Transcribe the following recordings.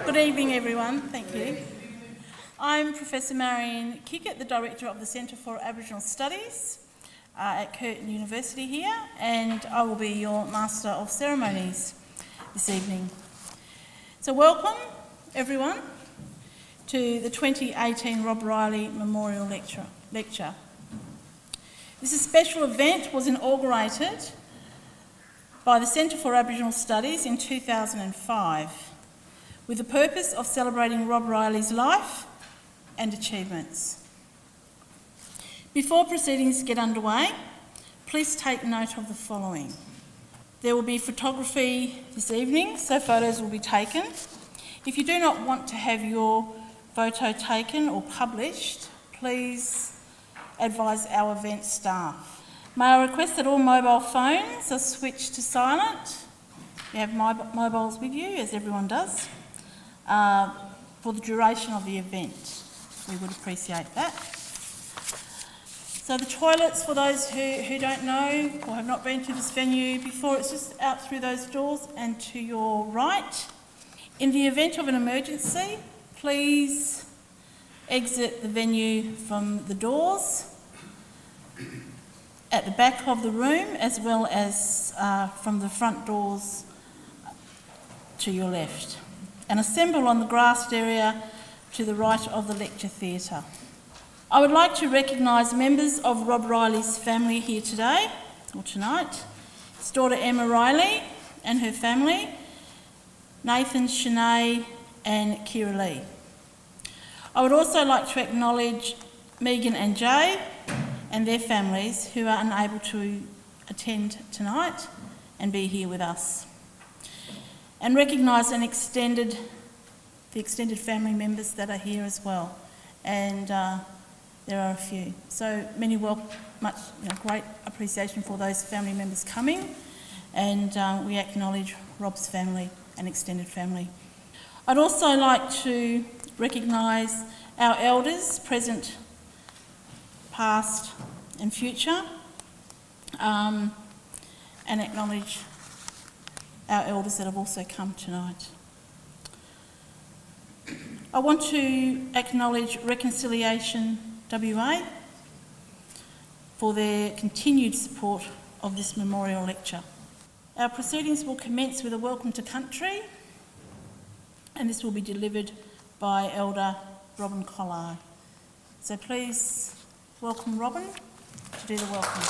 Good evening, everyone. Thank you. I'm Professor Marion Kickett, the Director of the Centre for Aboriginal Studies at Curtin University here, and I will be your Master of Ceremonies this evening. So welcome, everyone, to the 2018 Rob Riley Memorial Lecture. This special event was inaugurated by the Centre for Aboriginal Studies in 2005 with the purpose of celebrating Rob Riley's life and achievements. Before proceedings get underway, please take note of the following. There will be photography this evening, so photos will be taken. If you do not want to have your photo taken or published, please advise our event staff. May I request that all mobile phones are switched to silent? You have mobiles with you, as everyone does, for the duration of the event. We would appreciate that. So the toilets, for those who don't know or have not been to this venue before, it's just out through those doors and to your right. In the event of an emergency, please exit the venue from the doors at the back of the room, as well as from the front doors to your left, and assemble on the grassed area to the right of the lecture theatre. I would like to recognise members of Rob Riley's family here today, or tonight. His daughter Emma Riley and her family, Nathan, Shanae and Kira Lee. I would also like to acknowledge Megan and Jay and their families who are unable to attend tonight and be here with us. And recognise the extended family members that are here as well. And there are a few. So great appreciation for those family members coming, and we acknowledge Rob's family and extended family. I'd also like to recognise our elders, present, past and future, and acknowledge our elders that have also come tonight. I want to acknowledge Reconciliation WA for their continued support of this memorial lecture. Our proceedings will commence with a welcome to country, and this will be delivered by Elder Robyn Collard. So please welcome Robyn to do the welcome.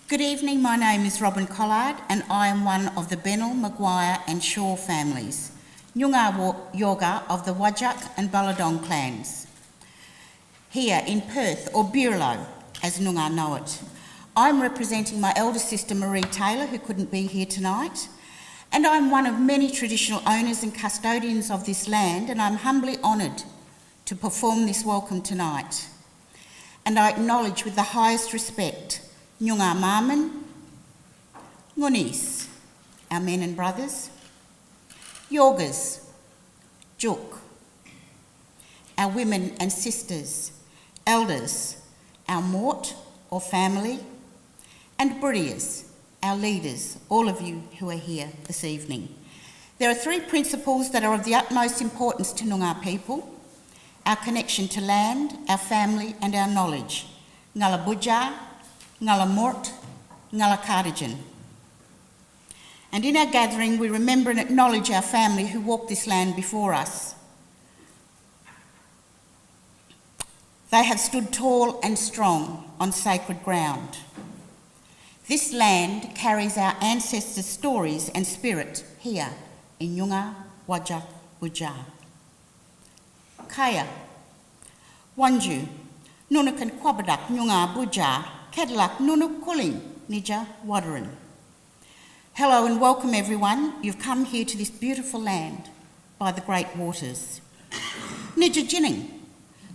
Good evening, my name is Robyn Collard and I am one of the Bennell, Maguire and Shaw families, Nyunga Yoga of the Wajak and Balladong clans. Here in Perth, or Birlo, as Noongar know it. I'm representing my elder sister Marie Taylor, who couldn't be here tonight, and I'm one of many traditional owners and custodians of this land, and I'm humbly honoured to perform this welcome tonight. And I acknowledge with the highest respect Nyunga Marman, Ngunis, our men and brothers, Yogas, Juk, our women and sisters, elders, our mort or family, and Burias, our leaders, all of you who are here this evening. There are three principles that are of the utmost importance to Noongar people: our connection to land, our family and our knowledge. Ngala Buja, Ngala Mort, Ngala Kardijan. And in our gathering we remember and acknowledge our family who walked this land before us. They have stood tall and strong on sacred ground. This land carries our ancestors' stories and spirit here in Nyunga Wajak Buja. Kaya, Wanju, Nunukan Kwabadak Nyunga Buja, Kedlak Nunuk Kuling, Nija Wadarin. Hello and welcome everyone. You've come here to this beautiful land by the great waters. Nija Jinning,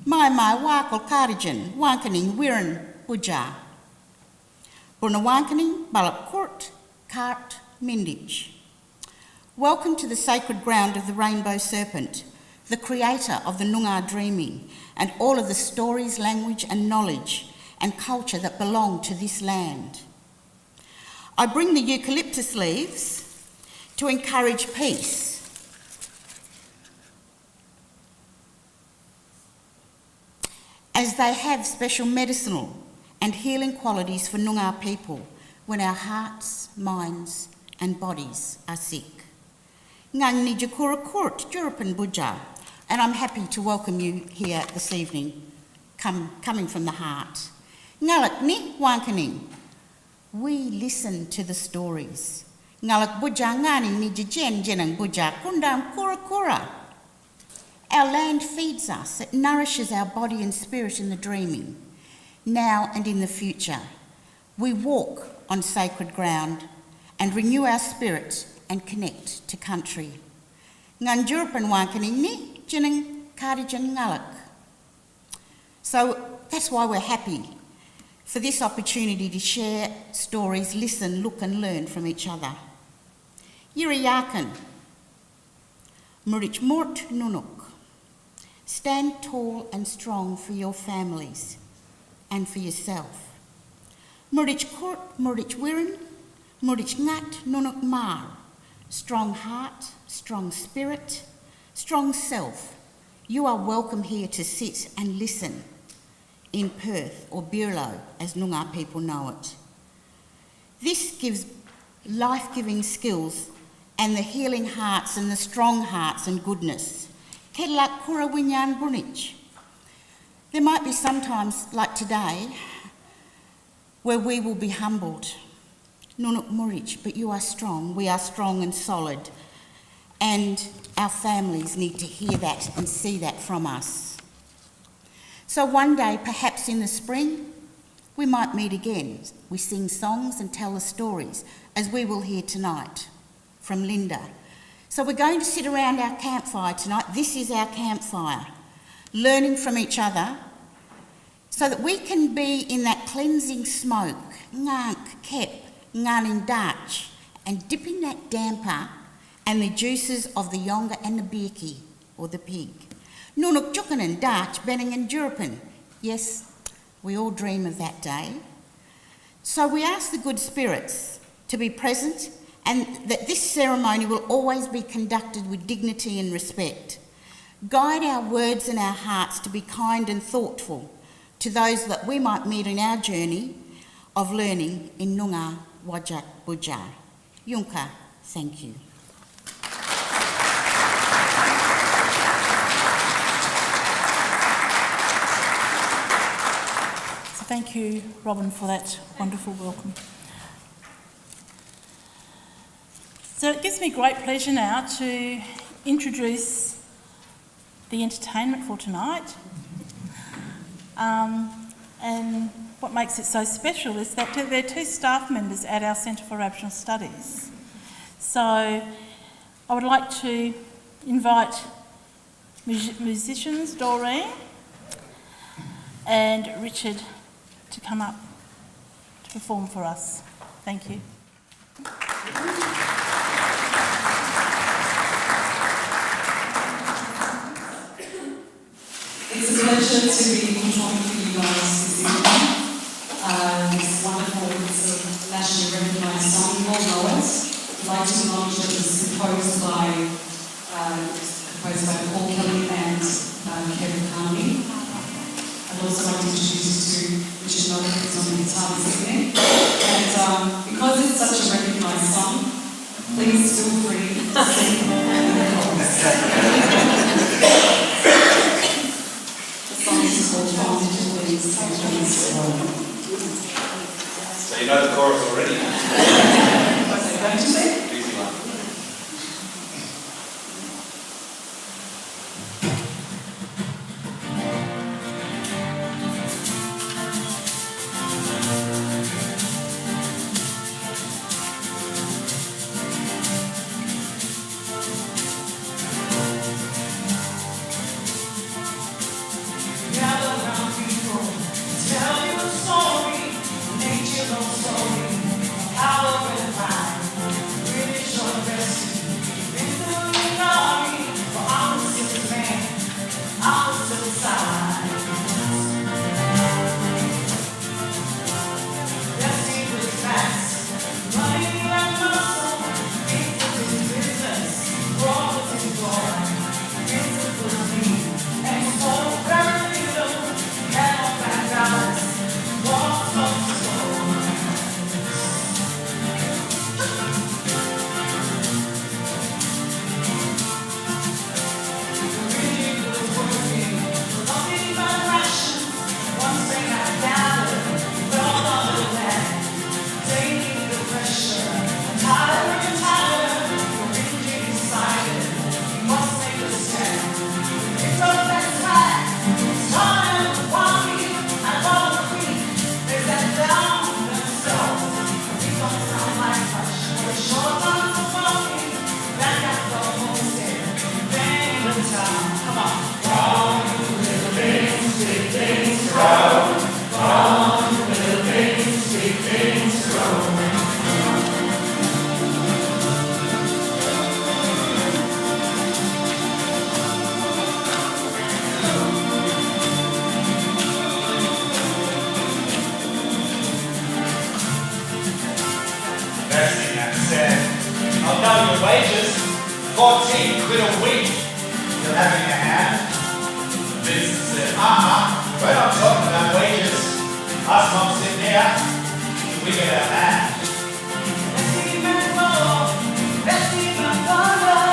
Mai Wakal Kardijan, Wankaning Wiran Buja. Burna Wankaning, Balap Court, Kart, Mindich. Welcome to the sacred ground of the rainbow serpent, the creator of the Noongar dreaming, and all of the stories, language and knowledge and culture that belong to this land. I bring the eucalyptus leaves to encourage peace. As they have special medicinal and healing qualities for Noongar people when our hearts, minds and bodies are sick. Ngang ni jakura kurt, Jurapan Buja, and I'm happy to welcome you here this evening, coming from the heart. Ngalak ni wankaning. We listen to the stories. Ngalak Buja ngani ni jajen jenang Buja kundam kura kura. Our land feeds us, it nourishes our body and spirit in the dreaming, now and in the future. We walk on sacred ground and renew our spirit and connect to country. Nganjurpan wankaning ni jenang karijan ngalak. So that's why we're happy for this opportunity to share stories, listen, look and learn from each other. Yiriyakan, Murich Mort Nunuk. Stand tall and strong for your families and for yourself. Murich Court, Murich Wirin, Murich Ngat Nunuk Mar. Strong heart, strong spirit, strong self. You are welcome here to sit and listen in Perth or Birlo, as Noongar people know it. This gives life-giving skills and the healing hearts and the strong hearts and goodness. Kedlak kura winyan bunich. There might be sometimes, like today, where we will be humbled. Nunuk Murich, but you are strong. We are strong and solid. And our families need to hear that and see that from us. So one day, perhaps in the spring, we might meet again. We sing songs and tell the stories, as we will hear tonight from Linda. So we're going to sit around our campfire tonight. This is our campfire, learning from each other so that we can be in that cleansing smoke, ngank, kep, ngan Dutch, and dipping that damper and the juices of the yonga and the birki, or the pig. Nunuk jukan and Dutch, benning and Jurapan. Yes, we all dream of that day. So we ask the good spirits to be present and that this ceremony will always be conducted with dignity and respect. Guide our words and our hearts to be kind and thoughtful to those that we might meet in our journey of learning in Noongar Wajak Buja. Yunka, thank you. So thank you, Robyn, for that wonderful welcome. So it gives me great pleasure now to introduce the entertainment for tonight. And what makes it so special is that there are two staff members at our Centre for Aboriginal Studies. So I would like to invite musicians Doreen and Richard to come up to perform for us. Thank you. It's a pleasure to be performing for you guys this evening. It's wonderful, it's a nationally recognised song, you all know it. I'd like to acknowledge that it was composed by Paul Kelly and Kevin Carney. I'd also like to introduce you to Richard Nolan, who's on the guitar this evening. And because it's such a recognised song, please feel free to sing the chorus. So you know the chorus already? Don't you see? Easy one. 14th with a wink. You'll have in your hand. The minister said, we're not talking about wages. Us moms sitting here, we get our hand.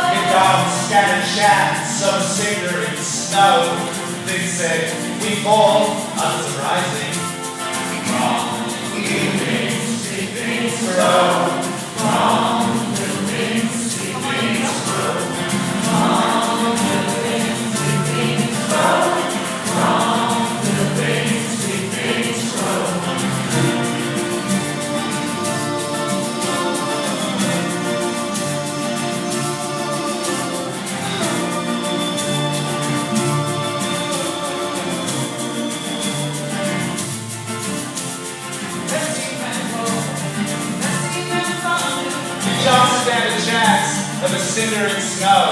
Get down, scattered shafts of cinder in snow. They said, we fall, others are rising. Wrong, little things, big things grow. Wrong, little things, big things grow. Wrong, little things, big things grow. Wrong, little things, big things grow. Don't stand a chance of a cinder and snow.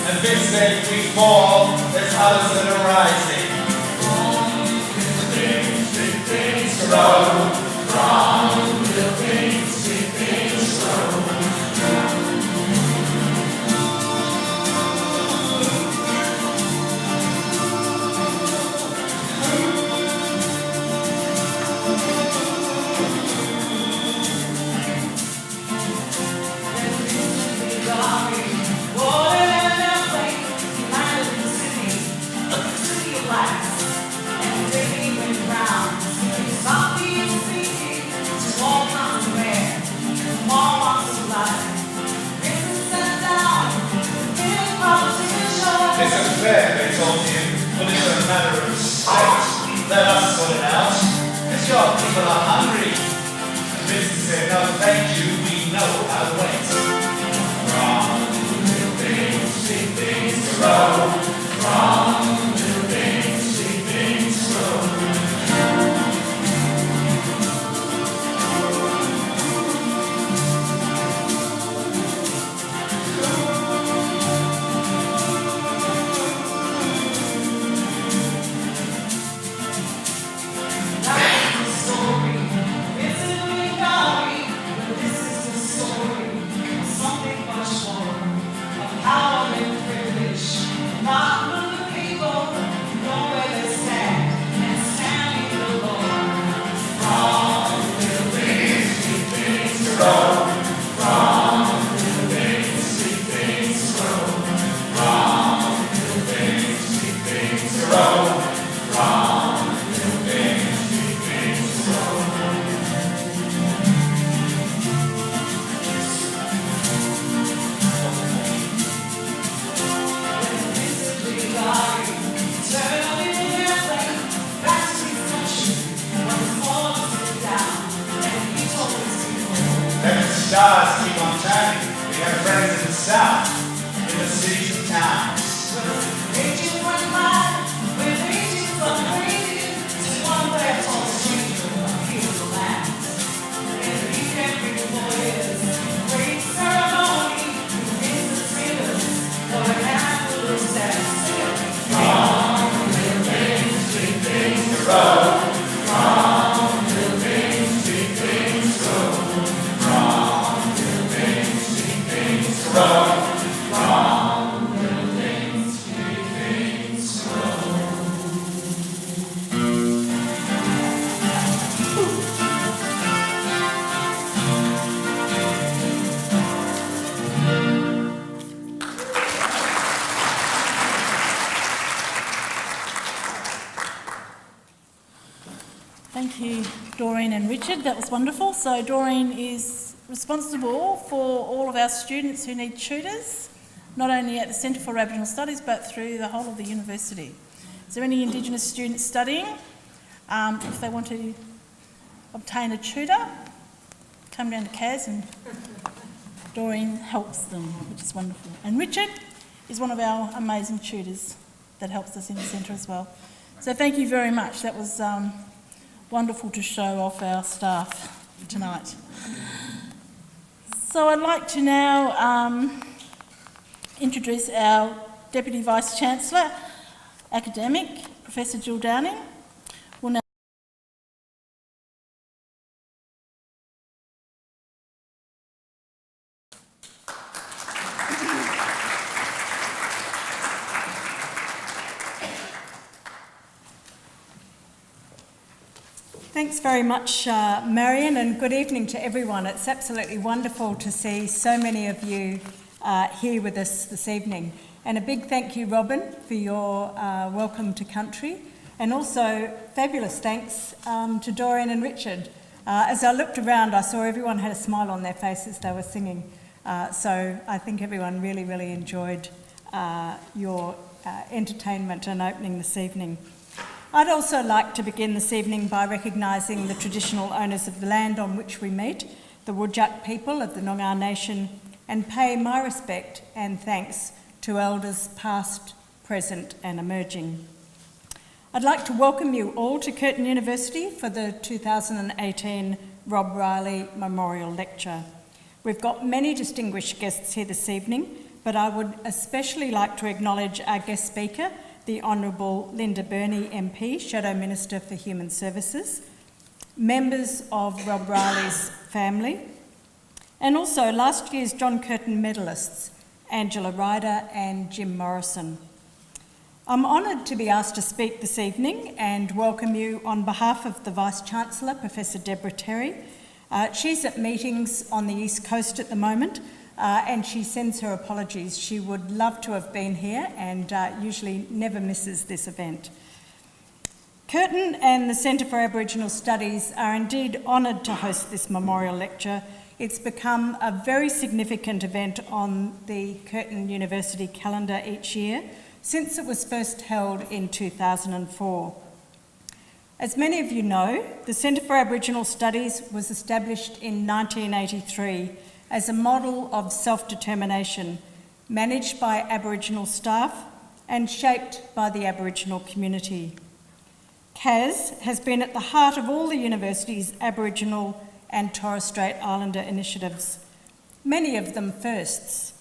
And Vince said, if we fall, there's others that are rising. Big things grow. Wrong, little things, big things grow. This is fair, they told him, but it's a matter of state. Let us sort it out. Because your people are hungry. The business said, no, thank you, we know how to wait. Wrong, little things, big things grow. Wrong, little things, big things grow. Stars keep on turning. We have friends in the south, in the cities and towns. Thank you, Doreen and Richard. That was wonderful. So Doreen is responsible for all of our students who need tutors, not only at the Centre for Aboriginal Studies, but through the whole of the university. Is there any Indigenous students studying? If they want to obtain a tutor, come down to Kaz and Doreen helps them, which is wonderful. And Richard is one of our amazing tutors that helps us in the centre as well. So thank you very much. That was wonderful to show off our staff tonight. So I'd like to now introduce our Deputy Vice-Chancellor, Academic, Professor Jill Downie. Will now Thanks very much, Marion, and good evening to everyone. It's absolutely wonderful to see so many of you here with us this evening. And a big thank you, Robyn, for your welcome to country. And also fabulous thanks to Doreen and Richard. As I looked around, I saw everyone had a smile on their face as they were singing. So I think everyone really, really enjoyed your entertainment and opening this evening. I'd also like to begin this evening by recognising the traditional owners of the land on which we meet, the Wiradjuri people of the Noongar Nation, and pay my respect and thanks to elders past, present and emerging. I'd like to welcome you all to Curtin University for the 2018 Rob Riley Memorial Lecture. We've got many distinguished guests here this evening, but I would especially like to acknowledge our guest speaker, the Honourable Linda Burney MP, Shadow Minister for Human Services, members of Rob Riley's family, and also last year's John Curtin medalists, Angela Ryder and Jim Morrison. I'm honoured to be asked to speak this evening and welcome you on behalf of the Vice-Chancellor, Professor Deborah Terry. She's at meetings on the East Coast at the moment, and she sends her apologies. She would love to have been here and usually never misses this event. Curtin and the Centre for Aboriginal Studies are indeed honoured to host this memorial lecture. It's become a very significant event on the Curtin University calendar each year since it was first held in 2004. As many of you know, the Centre for Aboriginal Studies was established in 1983 as a model of self-determination managed by Aboriginal staff and shaped by the Aboriginal community. CAS has been at the heart of all the university's Aboriginal and Torres Strait Islander initiatives, many of them firsts.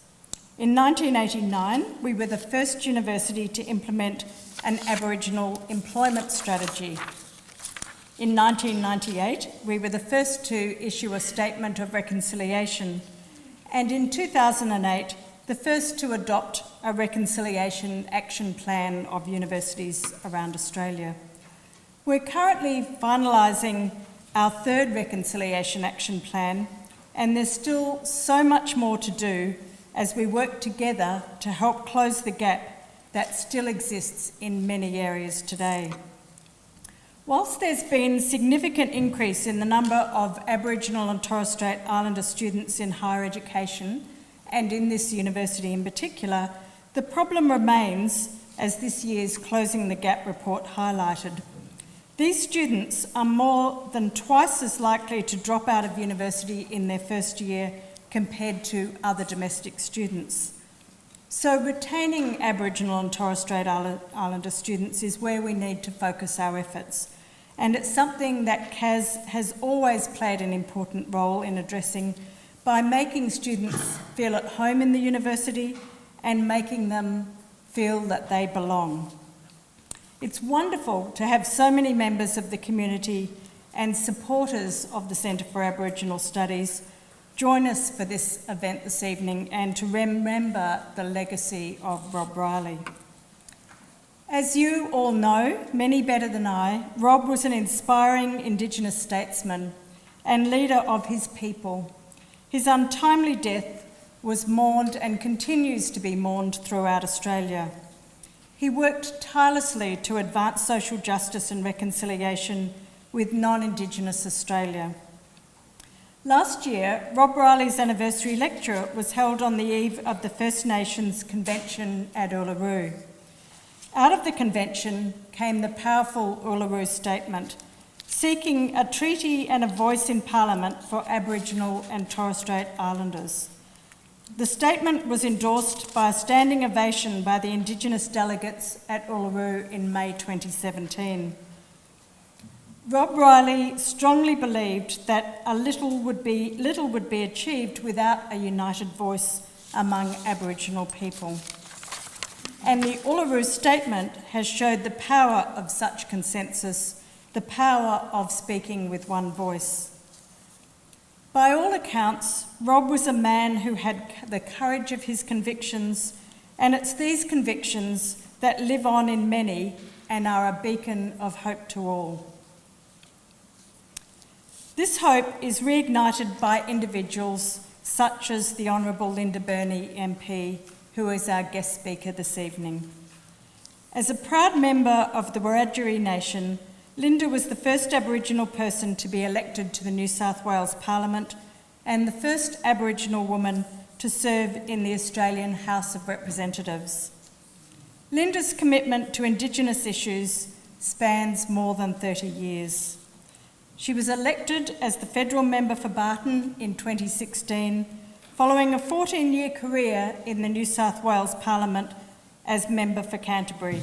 In 1989, we were the first university to implement an Aboriginal employment strategy. In 1998, we were the first to issue a statement of reconciliation, and in 2008, the first to adopt a reconciliation action plan of universities around Australia. We're currently finalising our third reconciliation action plan, and there's still so much more to do as we work together to help close the gap that still exists in many areas today. Whilst there's been significant increase in the number of Aboriginal and Torres Strait Islander students in higher education, and in this university in particular, the problem remains, as this year's Closing the Gap report highlighted. These students are more than twice as likely to drop out of university in their first year compared to other domestic students. So retaining Aboriginal and Torres Strait Islander students is where we need to focus our efforts. And it's something that CAS has always played an important role in addressing by making students feel at home in the university and making them feel that they belong. It's wonderful to have so many members of the community and supporters of the Centre for Aboriginal Studies join us for this event this evening and to remember the legacy of Rob Riley. As you all know, many better than I, Rob was an inspiring Indigenous statesman and leader of his people. His untimely death was mourned and continues to be mourned throughout Australia. He worked tirelessly to advance social justice and reconciliation with non-Indigenous Australia. Last year, Rob Riley's anniversary lecture was held on the eve of the First Nations Convention at Uluru. Out of the convention came the powerful Uluru Statement, seeking a treaty and a voice in Parliament for Aboriginal and Torres Strait Islanders. The statement was endorsed by a standing ovation by the Indigenous delegates at Uluru in May 2017. Rob Riley strongly believed that little would be achieved without a united voice among Aboriginal people. And the Uluru Statement has showed the power of such consensus, the power of speaking with one voice. By all accounts, Rob was a man who had the courage of his convictions, and it's these convictions that live on in many and are a beacon of hope to all. This hope is reignited by individuals such as the Honourable Linda Burney MP, who is our guest speaker this evening. As a proud member of the Wiradjuri Nation, Linda was the first Aboriginal person to be elected to the New South Wales Parliament and the first Aboriginal woman to serve in the Australian House of Representatives. Linda's commitment to Indigenous issues spans more than 30 years. She was elected as the federal member for Barton in 2016, following a 14-year career in the New South Wales Parliament as member for Canterbury.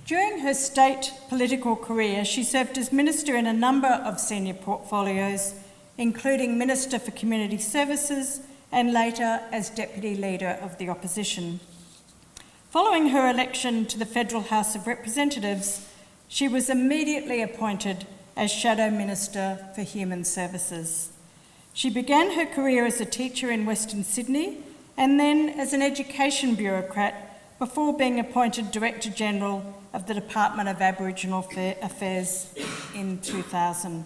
During her state political career, she served as minister in a number of senior portfolios, including Minister for Community Services and later as Deputy Leader of the Opposition. Following her election to the Federal House of Representatives, she was immediately appointed as Shadow Minister for Human Services. She began her career as a teacher in Western Sydney and then as an education bureaucrat before being appointed Director General of the Department of Aboriginal Affairs in 2000.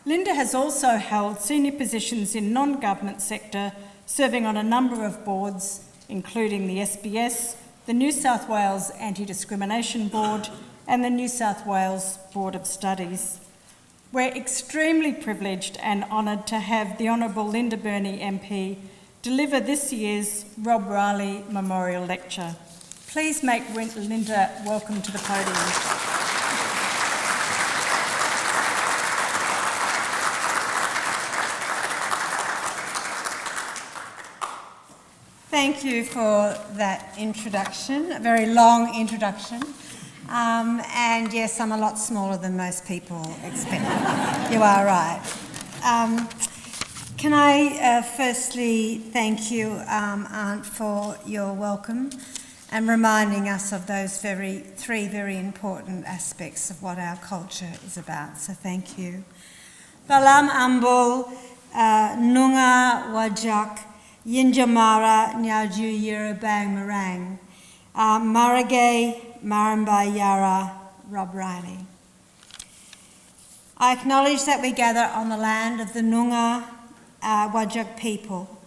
Linda has also held senior positions in non-government sector, serving on a number of boards, including the SBS, the New South Wales Anti-Discrimination Board and the New South Wales Board of Studies. We're extremely privileged and honoured to have the Honourable Linda Burney MP deliver this year's Rob Riley Memorial Lecture. Please make Linda welcome to the podium. Thank you for that introduction, a very long introduction. And yes, I'm a lot smaller than most people expect. You are right. Can I firstly thank you, Aunt, for your welcome and reminding us of those three very important aspects of what our culture is about. So thank you. Balam Ambul, Nunga Wajak, Yinjamara Nyaju Yira Bang Marang, Maragay Maramba Yara Rob Riley. I acknowledge that we gather on the land of the Noongar Whadjuk people,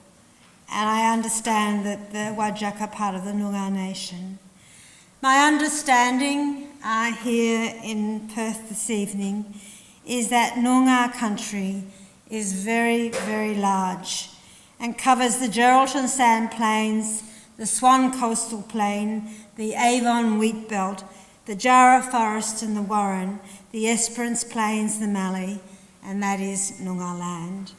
and I understand that the Whadjuk are part of the Noongar nation. My understanding here in Perth this evening is that Noongar country is very, very large and covers the Geraldton Sand Plains, the Swan Coastal Plain, the Avon Wheat Belt, the Jarrah Forest and the Warren, the Esperance Plains, the Mallee, and that is Noongar land.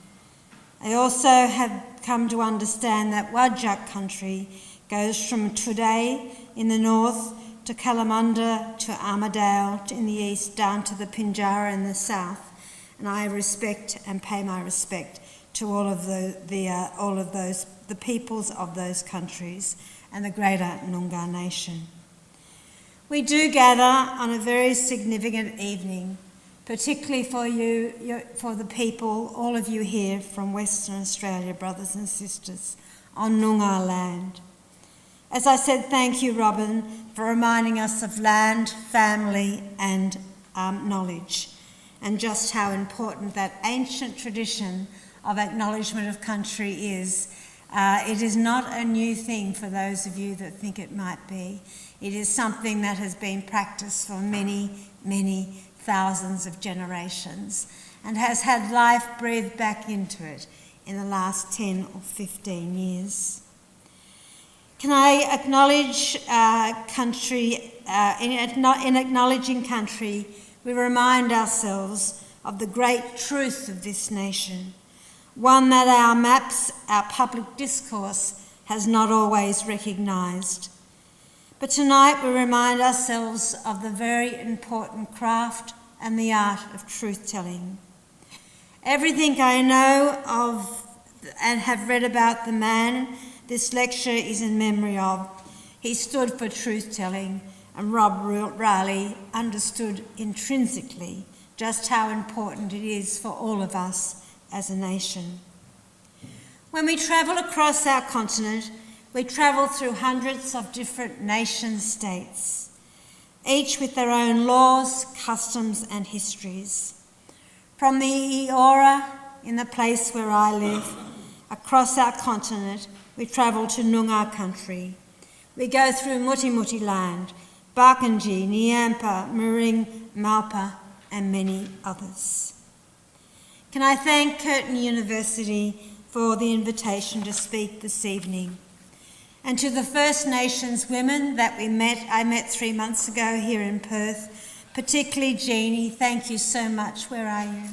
I also have come to understand that Whadjuk country goes from Today in the north to Kalamunda to Armidale in the east down to the Pinjarra in the south, and I respect and pay my respect to all of the peoples of those countries and the greater Noongar nation. We do gather on a very significant evening, particularly for you, for the people, all of you here from Western Australia, brothers and sisters, on Noongar land. As I said, thank you, Robyn, for reminding us of land, family and knowledge, and just how important that ancient tradition of acknowledgement of country is. It is not a new thing for those of you that think it might be. It is something that has been practiced for many, many thousands of generations and has had life breathed back into it in the last 10 or 15 years. Can I acknowledge country, in acknowledging country, we remind ourselves of the great truth of this nation, one that our maps, our public discourse has not always recognised. But tonight we remind ourselves of the very important craft and the art of truth-telling. Everything I know of and have read about the man this lecture is in memory of. He stood for truth-telling, and Rob Riley understood intrinsically just how important it is for all of us as a nation. When we travel across our continent, we travel through hundreds of different nation-states, each with their own laws, customs and histories. From the Eora, in the place where I live, across our continent, we travel to Noongar country. We go through Muti Muti land, Barkindji, Nyampa, Mering, Malpa, and many others. Can I thank Curtin University for the invitation to speak this evening? And to the First Nations women that I met 3 months ago here in Perth, particularly Jeannie, thank you so much. Where are you?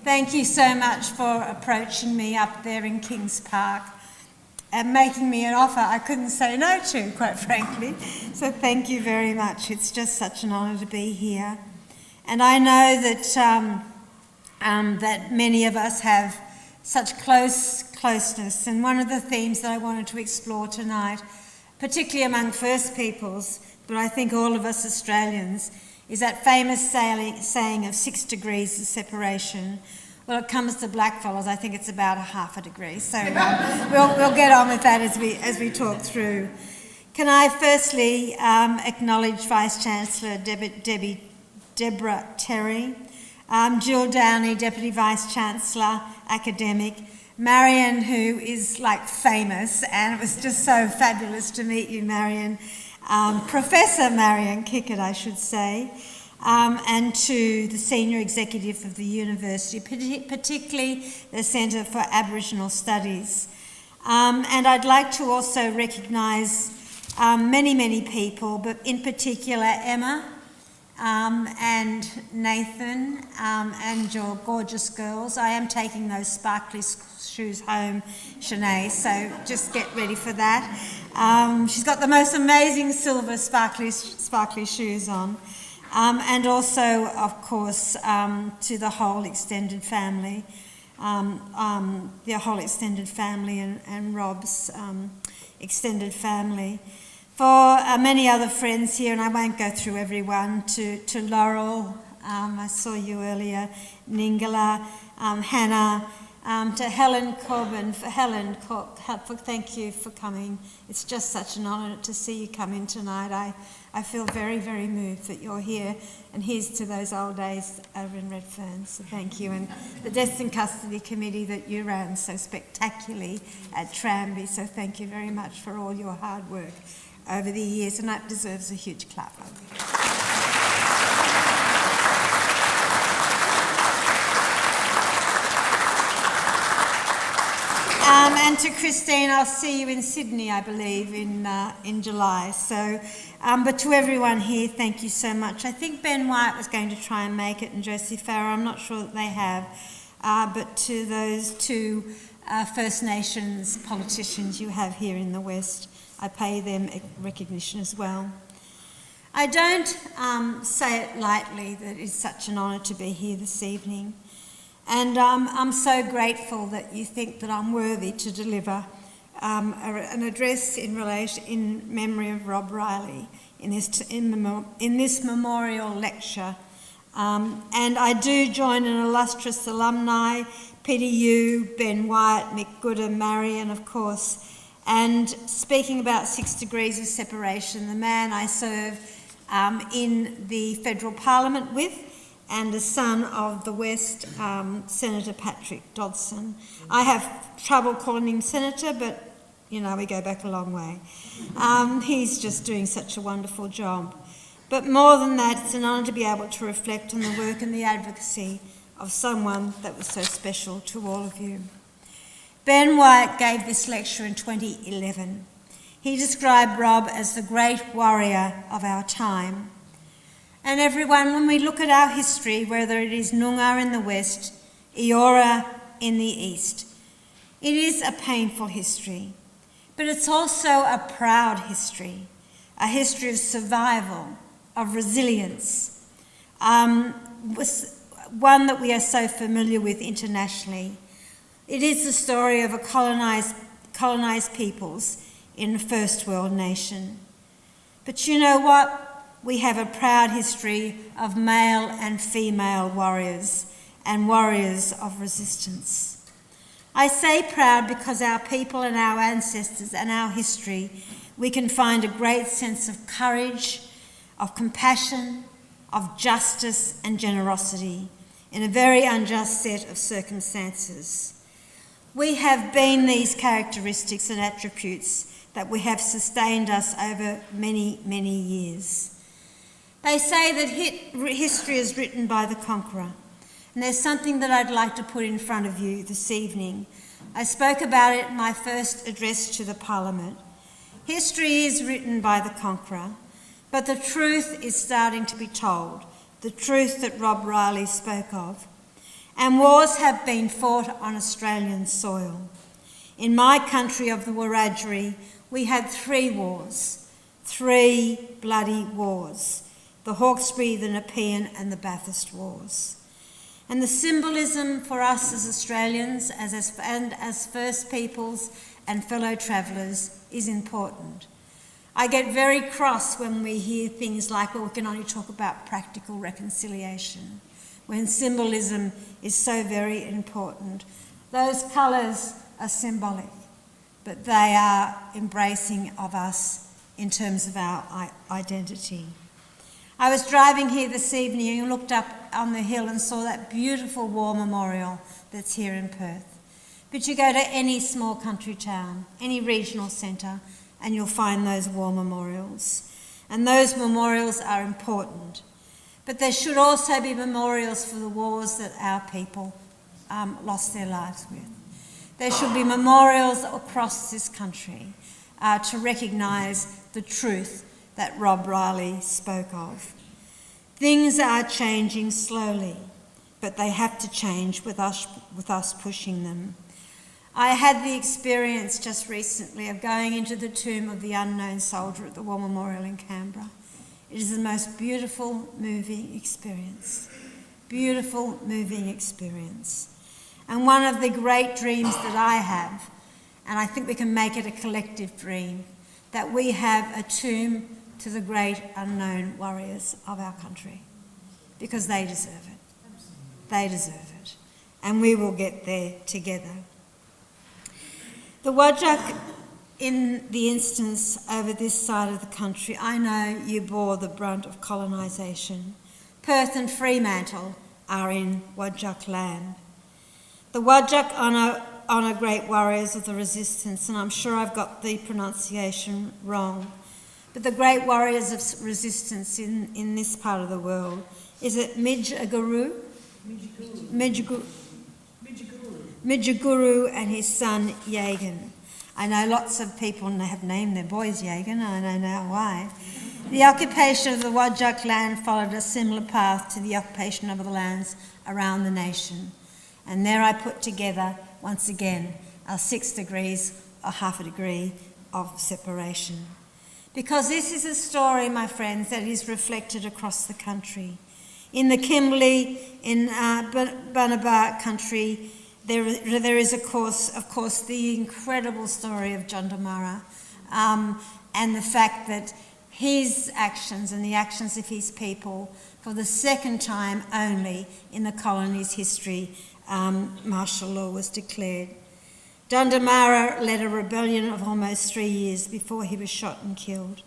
Thank you so much for approaching me up there in Kings Park and making me an offer I couldn't say no to, quite frankly. So thank you very much. It's just such an honour to be here. And I know that that many of us have such closeness, and one of the themes that I wanted to explore tonight, particularly among First Peoples, but I think all of us Australians, is that famous saying of 6 degrees of separation. Well, it comes to blackfellas, I think it's about 1/2 degree, so we'll get on with that as we talk through. Can I firstly acknowledge Vice-Chancellor Deborah Terry, Jill Downie, Deputy Vice-Chancellor, academic, Marion, who is like famous, and it was just so fabulous to meet you, Marion, Professor Marion Kickett, I should say, and to the Senior Executive of the University, particularly the Centre for Aboriginal Studies. And I'd like to also recognise many people, but in particular Emma, and Nathan, and your gorgeous girls. I am taking those sparkly shoes home, Shanae, so just get ready for that. She's got the most amazing silver sparkly shoes on. And also, of course, to the whole extended family, and Rob's extended family. For many other friends here, and I won't go through everyone, to Laurel, I saw you earlier, Ningala, Hannah, to Helen Corbin, thank you for coming. It's just such an honour to see you come in tonight. I feel very, very moved that you're here, and here's to those old days over in Redfern, so thank you. And the Deaths in Custody Committee that you ran so spectacularly at Tranby, so thank you very much for all your hard work over the years, and that deserves a huge clap. And to Christine, I'll see you in Sydney, I believe, in July. So, but to everyone here, thank you so much. I think Ben White was going to try and make it, and Josie Farrow, I'm not sure that they have. But to those two First Nations politicians you have here in the West, I pay them recognition as well. I don't say it lightly that it's such an honour to be here this evening. And I'm so grateful that you think that I'm worthy to deliver an address in memory of Rob Riley in this memorial lecture. And I do join an illustrious alumni, Peter Yu, Ben White, Mick Gooder, Marion, of course. And speaking about 6 degrees of separation, the man I serve in the federal parliament with, and the son of the West, Senator Patrick Dodson. I have trouble calling him Senator, but, you know, we go back a long way. He's just doing such a wonderful job. But more than that, it's an honour to be able to reflect on the work and the advocacy of someone that was so special to all of you. Ben White gave this lecture in 2011. He described Rob as the great warrior of our time. And everyone, when we look at our history, whether it is Noongar in the West, Eora in the East, it is a painful history, but it's also a proud history, a history of survival, of resilience, one that we are so familiar with internationally. It is the story of a colonised peoples in a first world nation. But you know what? We have a proud history of male and female warriors and warriors of resistance. I say proud because our people and our ancestors and our history, we can find a great sense of courage, of compassion, of justice and generosity in a very unjust set of circumstances. We have been these characteristics and attributes that we have sustained us over many, many years. They say that history is written by the conqueror, and there's something that I'd like to put in front of you this evening. I spoke about it in my first address to the Parliament. History is written by the conqueror, but the truth is starting to be told, the truth that Rob Riley spoke of. And wars have been fought on Australian soil. In my country of the Wiradjuri, we had 3 wars, 3 bloody wars, the Hawkesbury, the Nepean and the Bathurst Wars. And the symbolism for us as Australians and as First Peoples and fellow travellers is important. I get very cross when we hear things like, well, we can only talk about practical reconciliation, when symbolism is so very important. Those colours are symbolic, but they are embracing of us in terms of our identity. I was driving here this evening and looked up on the hill and saw that beautiful war memorial that's here in Perth. But you go to any small country town, any regional centre, and you'll find those war memorials. And those memorials are important. But there should also be memorials for the wars that our people lost their lives with. There should be memorials across this country to recognise the truth that Rob Riley spoke of. Things are changing slowly, but they have to change with us pushing them. I had the experience just recently of going into the tomb of the unknown soldier at the War Memorial in Canberra. It is the most beautiful, moving experience. Beautiful, moving experience. And one of the great dreams that I have, and I think we can make it a collective dream, that we have a tomb to the great unknown warriors of our country, because they deserve it. They deserve it. And we will get there together. The Whadjuk, in the instance over this side of the country, I know you bore the brunt of colonisation. Perth and Fremantle are in Whadjuk land. The Whadjuk honour great warriors of the resistance, and I'm sure I've got the pronunciation wrong. But the great warriors of resistance in this part of the world, is it Midjaguru? Midjaguru and his son Yagan. I know lots of people have named their boys Yagan, and I don't know why. The occupation of the Whadjuk land followed a similar path to the occupation of the lands around the nation. And there I put together, once again, our 6 degrees or half a degree of separation. Because this is a story, my friends, that is reflected across the country. In the Kimberley, in Bunabar country, there is, of course, the incredible story of John Damara, and the fact that his actions and the actions of his people, for the second time only in the colony's history, martial law was declared. John Damara led a rebellion of almost 3 years before he was shot and killed.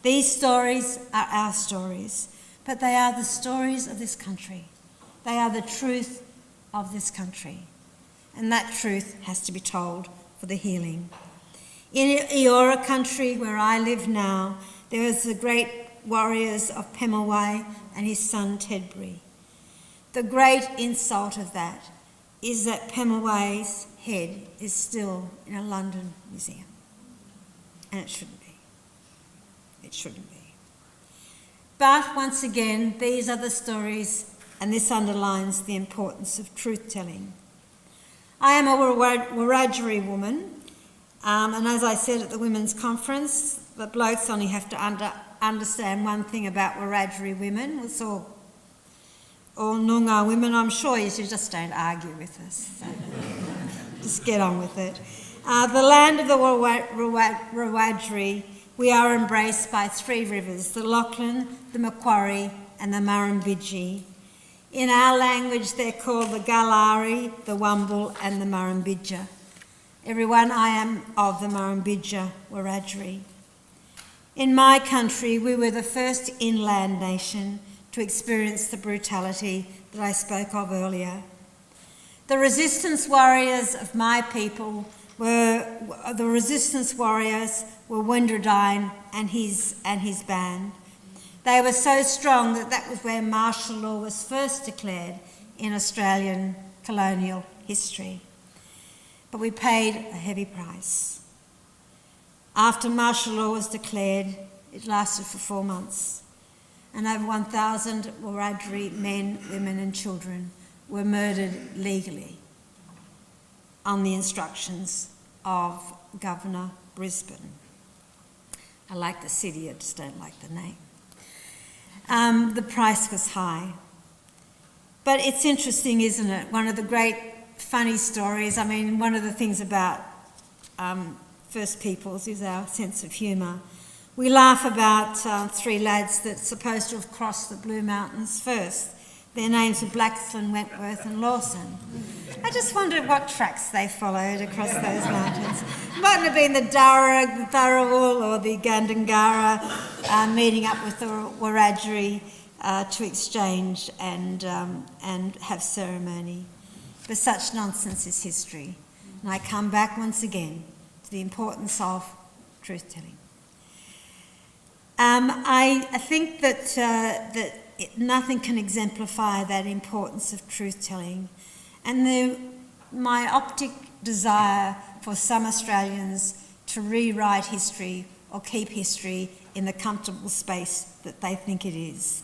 These stories are our stories, but they are the stories of this country. They are the truth of this country, and that truth has to be told for the healing. In Eora country, where I live now, there is the great warriors of Pemulwuy and his son Tedbury. The great insult of that is that Pemulwuy's head is still in a London museum. And it shouldn't be. It shouldn't be. But once again, these are the stories, and this underlines the importance of truth-telling. I am a Wiradjuri woman, and as I said at the Women's Conference, the blokes only have to understand one thing about Wiradjuri women. It's all Noongar women. I'm sure you just don't argue with us. So just get on with it. The land of the Wiradjuri, we are embraced by 3 rivers, the Lachlan, the Macquarie and the Murrumbidgee. In our language, they're called the Galari, the Wumble and the Murrumbidgee. Everyone, I am of the Murrumbidgee Wiradjuri. In my country, we were the first inland nation to experience the brutality that I spoke of earlier. The resistance warriors of my people were Wiradjuri and his band. They were so strong that was where martial law was first declared in Australian colonial history. But we paid a heavy price. After martial law was declared, it lasted for 4 months, and over 1,000 Wiradjuri men, women and children were murdered legally on the instructions of Governor Brisbane. I like the city, I just don't like the name. The price was high. But it's interesting, isn't it? One of the great funny stories, one of the things about First Peoples is our sense of humour. We laugh about 3 lads that's supposed to have crossed the Blue Mountains first. Their names were Blackstone, Wentworth and Lawson. I just wondered what tracks they followed across those mountains. It mightn't have been the Darra, the Tharawal or the Gandangara meeting up with the Wiradjuri to exchange and have ceremony. But such nonsense is history. And I come back once again to the importance of truth-telling. I think that nothing can exemplify that importance of truth-telling, and my optic desire for some Australians to rewrite history or keep history in the comfortable space that they think it is.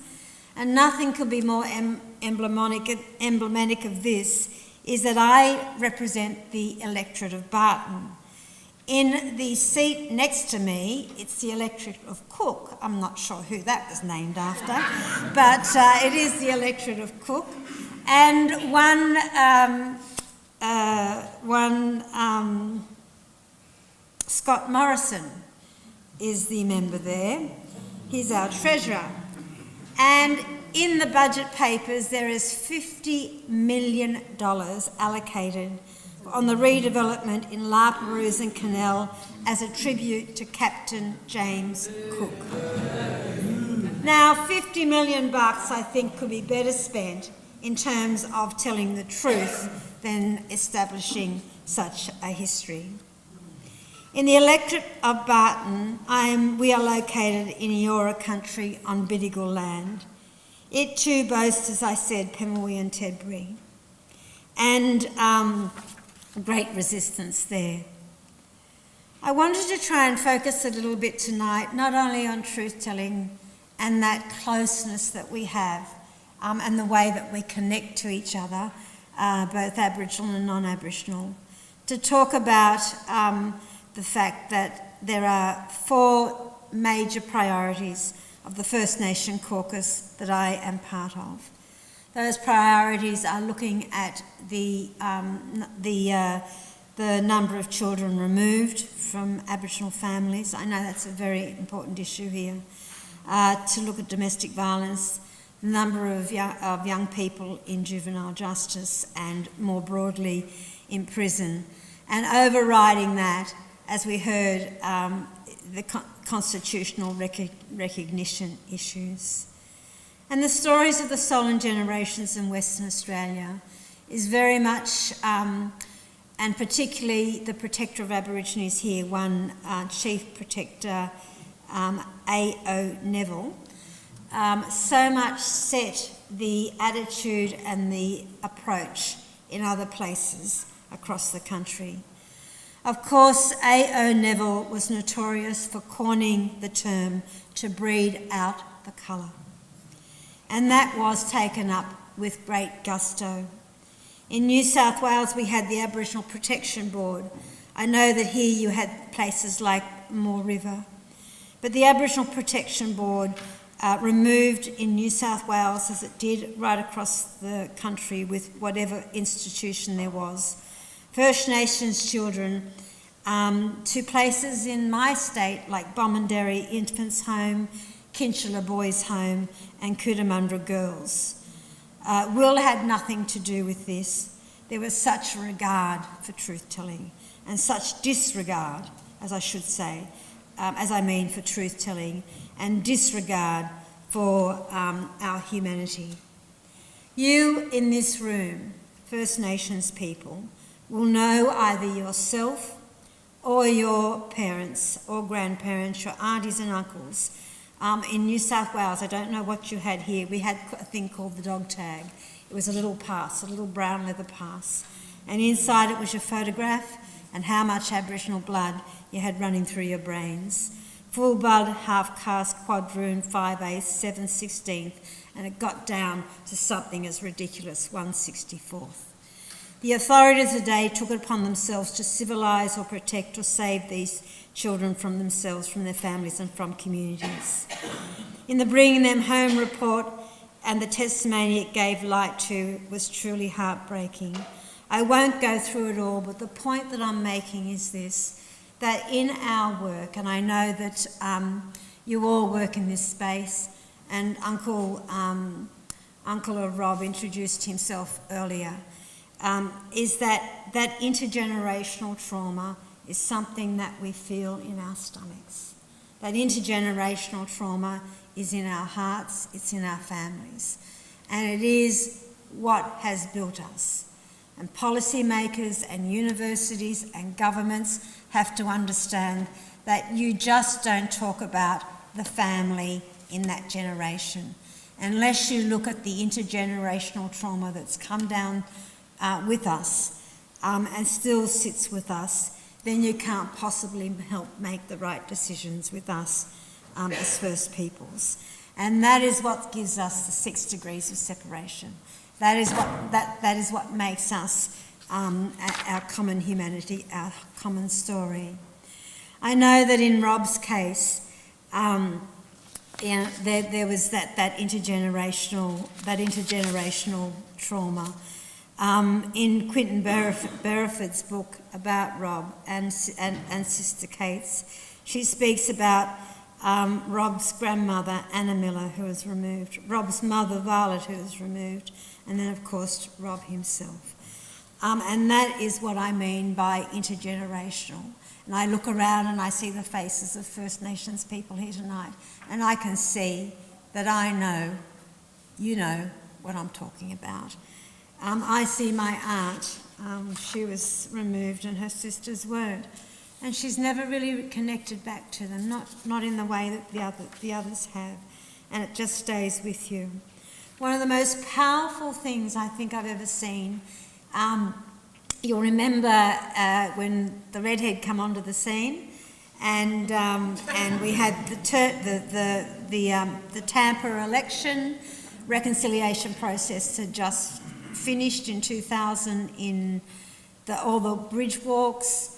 And nothing could be more emblematic of this is that I represent the electorate of Barton. In the seat next to me, it's the electorate of Cook. I'm not sure who that was named after, but it is the electorate of Cook. And one Scott Morrison is the member there. He's our treasurer. And in the budget papers, there is $50 million allocated on the redevelopment in La Perouse and Canal as a tribute to Captain James Cook. Now, $50 million I think could be better spent in terms of telling the truth than establishing such a history. In the electorate of Barton, we are located in Eora country on Biddigal land. It too boasts, as I said, Pemulwuy and Tedbury, and great resistance there. I wanted to try and focus a little bit tonight, not only on truth-telling and that closeness that we have, and the way that we connect to each other, both Aboriginal and non-Aboriginal, to talk about the fact that there are 4 major priorities of the First Nation caucus that I am part of. Those priorities are looking at the number of children removed from Aboriginal families. I know that's a very important issue here. To look at domestic violence, the number of young people in juvenile justice and more broadly in prison, and overriding that, as we heard, the constitutional recognition issues. And the stories of the stolen generations in Western Australia is very much, and particularly the Protector of Aborigines here, one Chief Protector, A.O. Neville, so much set the attitude and the approach in other places across the country. Of course, A.O. Neville was notorious for coining the term to breed out the colour. And that was taken up with great gusto. In New South Wales, we had the Aboriginal Protection Board. I know that here you had places like Moore River. But the Aboriginal Protection Board removed in New South Wales, as it did right across the country with whatever institution there was, First Nations children to places in my state like Bomonderry Infants Home, Kinchela Boys Home and Cootamundra Girls. Will had nothing to do with this. There was such regard for truth-telling and such disregard, as I should say, for truth-telling and disregard for our humanity. You in this room, First Nations people, will know either yourself or your parents or grandparents, your aunties and uncles. In New South Wales, I don't know what you had here, we had a thing called the dog tag. It was a little pass, a little brown leather pass. And inside it was your photograph and how much Aboriginal blood you had running through your brains. Full blood, half caste, quadroon, 5/8, 7/16, and it got down to something as ridiculous, 1/64. The authorities today took it upon themselves to civilise or protect or save these children from themselves, from their families and from communities. In the Bringing Them Home report and the testimony it gave light to was truly heartbreaking. I won't go through it all, but the point that I'm making is this, that in our work, and I know that you all work in this space, and Uncle of Rob introduced himself earlier, is that intergenerational trauma is something that we feel in our stomachs. That intergenerational trauma is in our hearts, it's in our families, and it is what has built us. And policymakers and universities and governments have to understand that you just don't talk about the family in that generation. Unless you look at the intergenerational trauma that's come down with us and still sits with us, then you can't possibly help make the right decisions with us as First Peoples. And that is what gives us the 6 degrees of separation. That is what makes us our common humanity, our common story. I know that in Rob's case, there was that intergenerational trauma. In Quentin Bereford's book about Rob and Sister Kate's, she speaks about Rob's grandmother, Anna Miller, who was removed, Rob's mother, Violet, who was removed, and then, of course, Rob himself. And that is what I mean by intergenerational. And I look around and I see the faces of First Nations people here tonight, and I can see that I know, you know what I'm talking about. I see my aunt, she was removed and her sisters weren't. And she's never really connected back to them, not in the way that the others have. And it just stays with you. One of the most powerful things I think I've ever seen, you'll remember when the redhead come onto the scene, and we had the Tampa election reconciliation process had just finished in 2000 in all the bridge walks.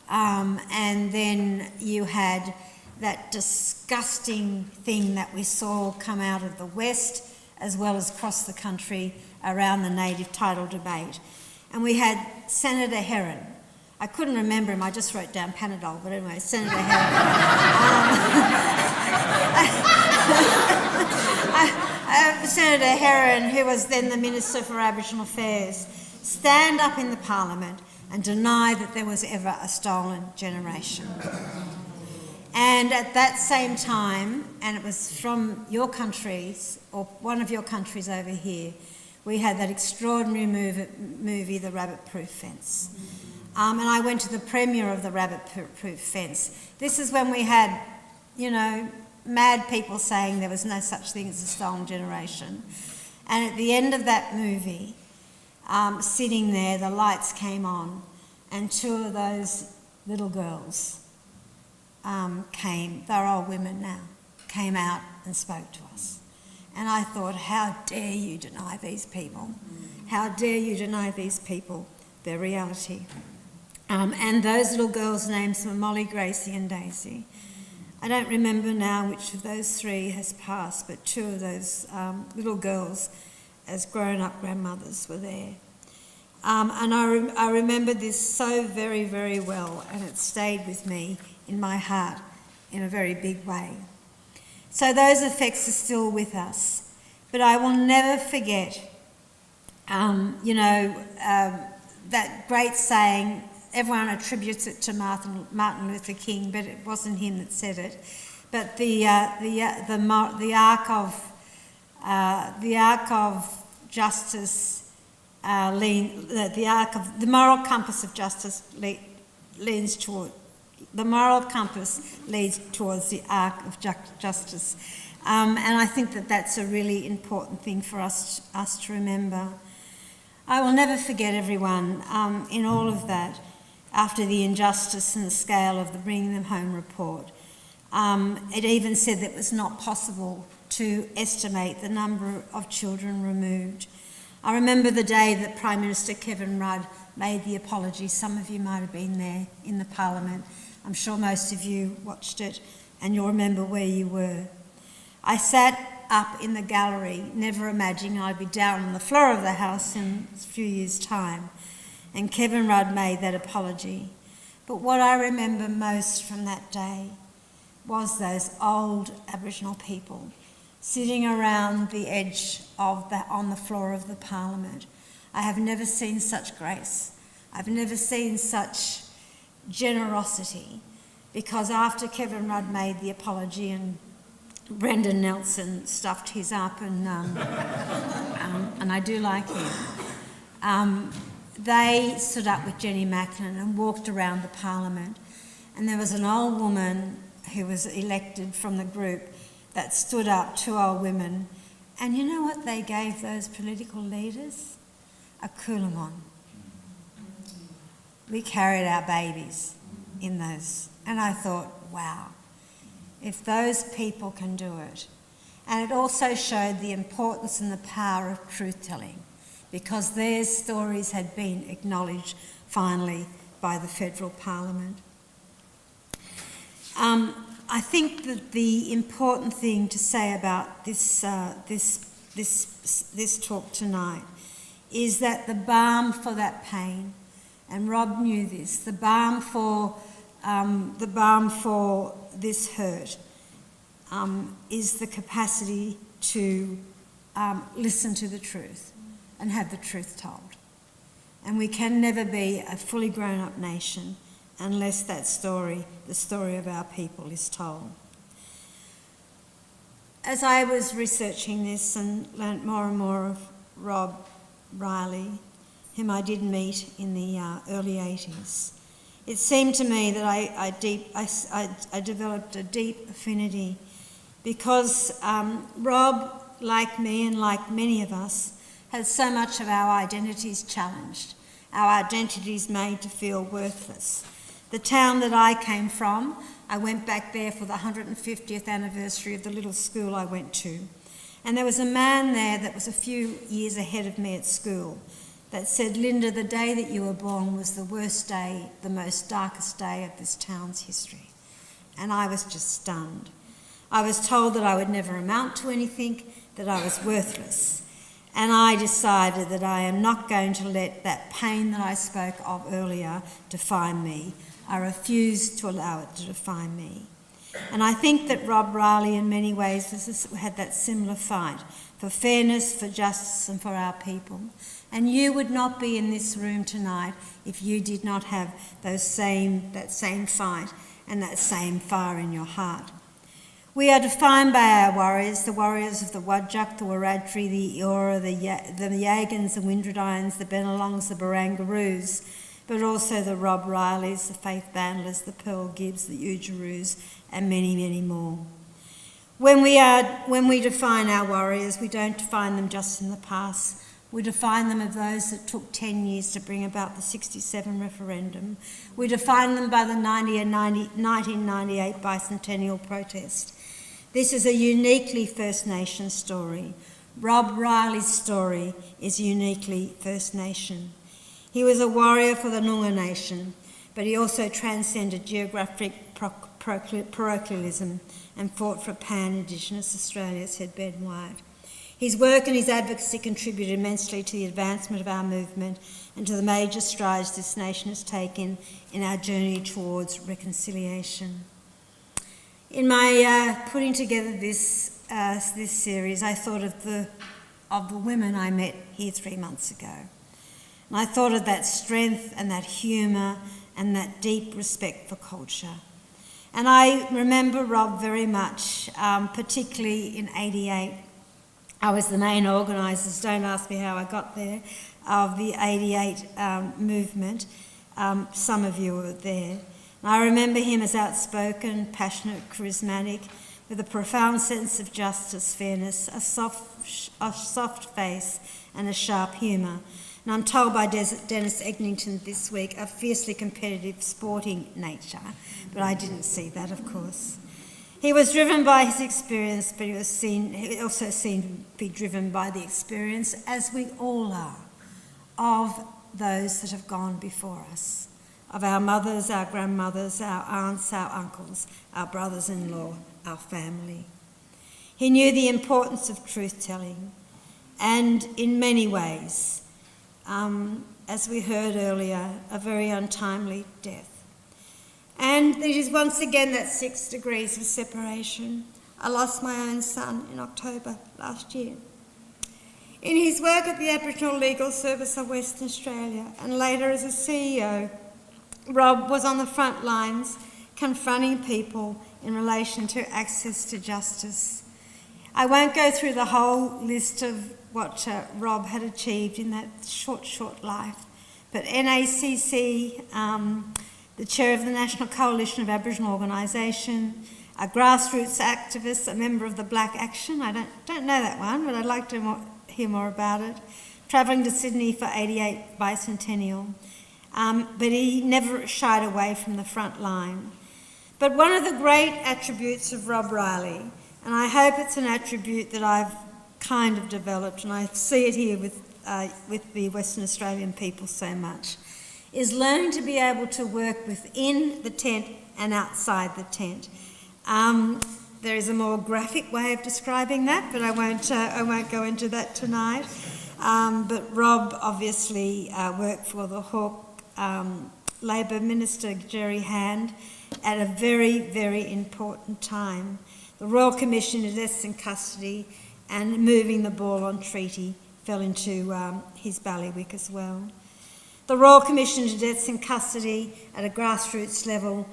And then you had that disgusting thing that we saw come out of the West as well as across the country around the native title debate. And we had Senator Herron. I couldn't remember him, I just wrote down Panadol, but anyway, Senator Herron. Senator Herron, who was then the Minister for Aboriginal Affairs, stand up in the Parliament and deny that there was ever a stolen generation. And at that same time, and it was from your countries, or one of your countries over here, we had that extraordinary movie, The Rabbit-Proof Fence. And I went to the premiere of The Rabbit-Proof Fence. This is when we had, mad people saying there was no such thing as a stolen generation. And at the end of that movie, sitting there, the lights came on, and 2 of those little girls came, they're all women now, came out and spoke to us. And I thought, how dare you deny these people? How dare you deny these people their reality? And those little girls' names were Molly, Gracie and Daisy. I don't remember now which of those 3 has passed, but 2 of those little girls as grown-up grandmothers were there. And I remember this so very, very well, and it stayed with me in my heart in a very big way. So those effects are still with us. But I will never forget, that great saying, everyone attributes it to Martin Luther King, but it wasn't him that said it. but the arc of justice the moral compass of justice leans toward. The moral compass leads towards the arc of justice. And I think that that's a really important thing for us to remember. I will never forget everyone in all of that after the injustice and the scale of the Bringing Them Home report. It even said that it was not possible to estimate the number of children removed. I remember the day that Prime Minister Kevin Rudd made the apology. Some of you might have been there in the Parliament. I'm sure most of you watched it and you'll remember where you were. I sat up in the gallery, never imagining I'd be down on the floor of the House in a few years' time. And Kevin Rudd made that apology. But what I remember most from that day was those old Aboriginal people sitting around the edge of on the floor of the Parliament. I have never seen such grace. I've never seen such generosity, because after Kevin Rudd made the apology and Brendan Nelson stuffed his up and I do like him, they stood up with Jenny Macklin and walked around the Parliament, and there was an old woman who was elected from the group that stood up, 2 old women, and you know what they gave those political leaders? A coolamon. We carried our babies in those, and I thought, wow, if those people can do it. And it also showed the importance and the power of truth-telling, because their stories had been acknowledged finally by the federal Parliament. I think that the important thing to say about this talk tonight is that the balm for that pain, and Rob knew this, the balm for this hurt is the capacity to listen to the truth and have the truth told. And we can never be a fully grown-up nation unless that story, the story of our people, is told. As I was researching this and learnt more and more of Rob Riley, whom I did meet in the early 80s, it seemed to me that I developed a deep affinity, because Rob, like me and like many of us, had so much of our identities challenged, our identities made to feel worthless. The town that I came from, I went back there for the 150th anniversary of the little school I went to. And there was a man there that was a few years ahead of me at school that said, "Linda, the day that you were born was the worst day, the most darkest day of this town's history." And I was just stunned. I was told that I would never amount to anything, that I was worthless. And I decided that I am not going to let that pain that I spoke of earlier define me. I refuse to allow it to define me. And I think that Rob Riley in many ways had that similar fight for fairness, for justice and for our people. And you would not be in this room tonight if you did not have that same fight and that same fire in your heart. We are defined by our warriors, the warriors of the Whadjuk, the Wiradjuri, the Eora, the Yagans, the Wiradjuri, the Bennelongs, the Barangaroos, but also the Rob Rileys, the Faith Bandlers, the Pearl Gibbs, the Ujaroos, and many, many more. When we define our warriors, we don't define them just in the past. We define them as those that took 10 years to bring about the 67 referendum. We define them by the 1998 bicentennial protest. This is a uniquely First Nation story. Rob Riley's story is uniquely First Nation. He was a warrior for the Noongar Nation, but he also transcended geographic parochialism and fought for pan-Indigenous Australia, said Ben White. His work and his advocacy contributed immensely to the advancement of our movement and to the major strides this nation has taken in our journey towards reconciliation. In my putting together this series, I thought of the women I met here 3 months ago. And I thought of that strength and that humour and that deep respect for culture. And I remember Rob very much, particularly in '88. I was the main organisers, don't ask me how I got there, of the '88 movement. Some of you were there. And I remember him as outspoken, passionate, charismatic, with a profound sense of justice, fairness, a soft face and a sharp humour. And I'm told by Dennis Eglinton this week, a fiercely competitive sporting nature, but I didn't see that, of course. He was driven by his experience, but he also seemed to be driven by the experience, as we all are, of those that have gone before us, of our mothers, our grandmothers, our aunts, our uncles, our brothers-in-law, our family. He knew the importance of truth-telling, and in many ways, as we heard earlier, a very untimely death. And it is once again that 6 degrees of separation. I lost my own son in October last year. In his work at the Aboriginal Legal Service of Western Australia, and later as a CEO, Rob was on the front lines confronting people in relation to access to justice. I won't go through the whole list of what Rob had achieved in that short life, but NACC, the chair of the National Coalition of Aboriginal Organisation, a grassroots activist, a member of the Black Action. I don't know that one, but I'd like to hear more about it. Travelling to Sydney for '88 bicentennial. But he never shied away from the front line. But one of the great attributes of Rob Riley, and I hope it's an attribute that I've kind of developed, and I see it here with the Western Australian people so much, is learning to be able to work within the tent and outside the tent. There is a more graphic way of describing that, but I won't go into that tonight. But Rob obviously worked for the Hawke Labor Minister Jerry Hand at a very, very important time. The Royal Commission of Deaths in Custody and moving the ball on treaty fell into his bailiwick as well. The Royal Commission of Deaths in Custody at a grassroots level,